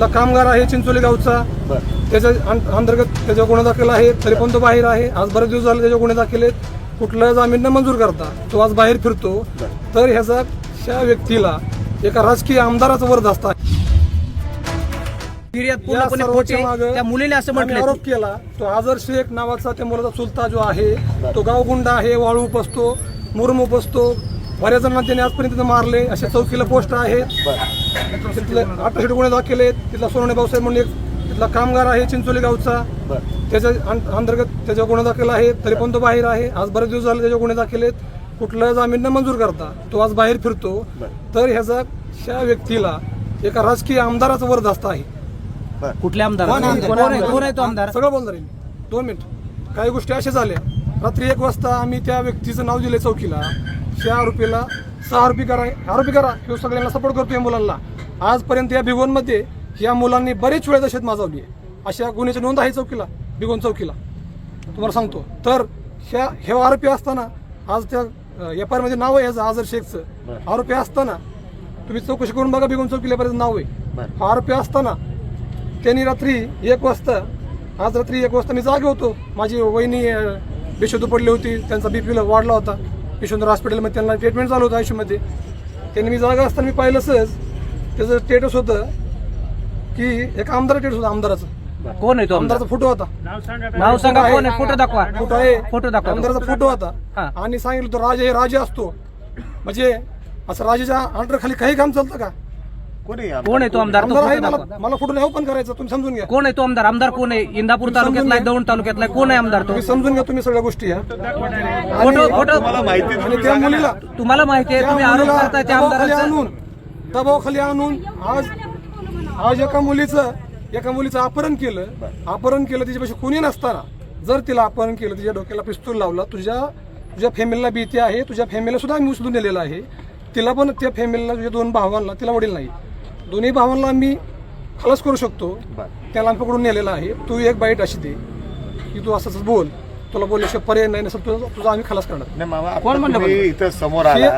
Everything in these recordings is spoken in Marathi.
तिथला कामगार आहे चिंचोली गावचा, त्याच्या अंतर्गत त्याच्या गुन्हा दाखल आहे, तरी पण तो बाहेर आहे. आज बरेच दिवस झाले त्याच्या गुन्हे दाखल आहेत. कुठला जामीन न मंजूर करता तो आज बाहेर फिरतो. तर ह्या व्यक्तीला एका राजकीय आमदाराचा वरदहस्त आहे. त्या मुलीने असं म्हटलं, आरोप केला तो आझर शेख नावाचा त्या मुलाचा चुलता जो आहे तो गावगुंडा आहे, वाळू उपसतो, मुरुम उपसतो. बऱ्याच जणांना त्याने आजपर्यंत मारले. अशा चौकीला पोस्ट आहेत. तिथले 68 गुन्हे दाखल आहेत. तिथला सोनवणे भाऊसाहेब म्हणून तिथला कामगार आहे चिंचोली गावचा, त्याच्या अंतर्गत त्याच्या गुन्हा दाखल आहे, तरी पण तो बाहेर आहे. आज बरेच दिवस झाले त्याच्या गुन्हे दाखल आहेत. कुठला जामीन न मंजूर करता तो आज बाहेर फिरतो. तर ह्या व्यक्तीला एका राजकीय आमदाराचा वरदहस्त आहे. कुठल्या आमदार, कोण आहे तो आमदार? सगळं बोलणार आहे. 2 मिनिट. काही गोष्टी अशा झाल्या. रात्री 1 वाजता आम्ही त्या व्यक्तीचं नाव दिले चौकीला. 6 आरोपीला 6 आरोपी करा हे सगळ्यांना सपोर्ट करतो या मुलांना. आजपर्यंत या भिगवणमध्ये या मुलांनी बरेच वेळा दहशत माजवली आहे. अशा गुन्ह्याची नोंद आहे चौकीला, भिगवण चौकीला, तुम्हाला सांगतो. तर हे आरोपी असताना आज त्या FIR मध्ये नाव आहे याचं आझर शेखचं. आरोपी असताना तुम्ही चौकशी करून बघा, भिगवण चौकीला पर्यंत नाव आहे. हा आरोपी असताना त्यांनी रात्री 1 वाजता, आज रात्री 1 वाजता मी जागे होतो. माझी वहिनी बेशुद्ध पडली होती, त्यांचा BP वाढला होता. यशवंतराव हॉस्पिटलमध्ये त्यांना ट्रीटमेंट चालू होतं आयुष्यामध्ये. त्यांनी मी जागा असताना मी पाहिलं सहज त्याचं स्टेटस होतं की एक आमदार स्टेटस होतं. आमदाराचं कोण आहे तो आमदाराचा फोटो होता. नाव सांगा कोण आहे, फोटो दाखवा. फोटो आहे, फोटो दाखवा. आमदाराचा फोटो होता. आणि सांगितलं तो राजा हे राजा असतो. म्हणजे असं राजाच्या अंडर खाली काही काम चालतं का? कोण आहे तो आमदार? आमदार आहे. मला फोटो नाही ओपन करायचा, तुम्ही समजून घ्या. कोण आहे तो आमदार? आमदार कोण आहे? इंदापूर तालुक्यातला आहे, दौंड तालुक्यातला आहे? कोण आहे आमदार तो? तुम्ही समजून घ्या, तुम्ही सगळ्या गोष्टी या. फोटो आणि त्या मुलीला तुम्हाला माहिती आहे, तुम्ही आरोप करताय त्या आमदाराचा. दबावाखाली आणून आज एका मुलीचं अपहरण केलं. तिच्यापाशी कोणी नसताना जर तिला अपहरण केलं, तिच्या डोक्याला पिस्तूल लावला. तुझ्या फॅमिलीला भीती आहे, तुझ्या फॅमिलीला सुद्धा आम्ही उचलून दिलेलं आहे. तिला पण त्या फॅमिलीला, तुझ्या 2 भावांना, तिला वडील नाही, दोन्ही भावांना आम्ही खलास करू शकतो. त्याला आम्ही पकडून नेलेला आहे. तू एक बाईट अशी दे की तू असंच बोल, तुला बोलल्याशिवाय पर्याय नाही, नसेल तुझा आम्ही खलास करणार. कोण म्हणलं इथं समोर आला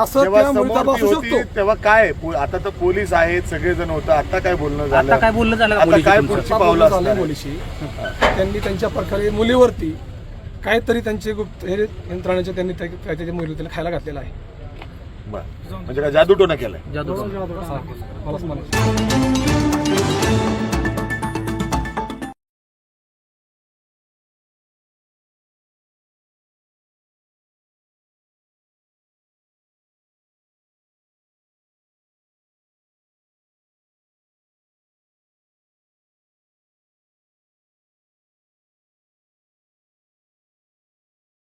असं त्या मुलीचा बाप असू शकतो. तेव्हा काय आता तर पोलीस आहेत, सगळेजण होतं. आता काय बोलणं झालं? आता काय बोलणं झालं? आता काय पुढची पावलं असणार? मुलीशी त्यांनी त्यांच्या प्रकारे मुलीवरती काहीतरी त्यांचे गुप्त यंत्रणाचे त्यांनी त्याच्या मुलीला त्याला खायला घातलेला आहे. म्हणजे काय जादूटोना केलाय? जादू मला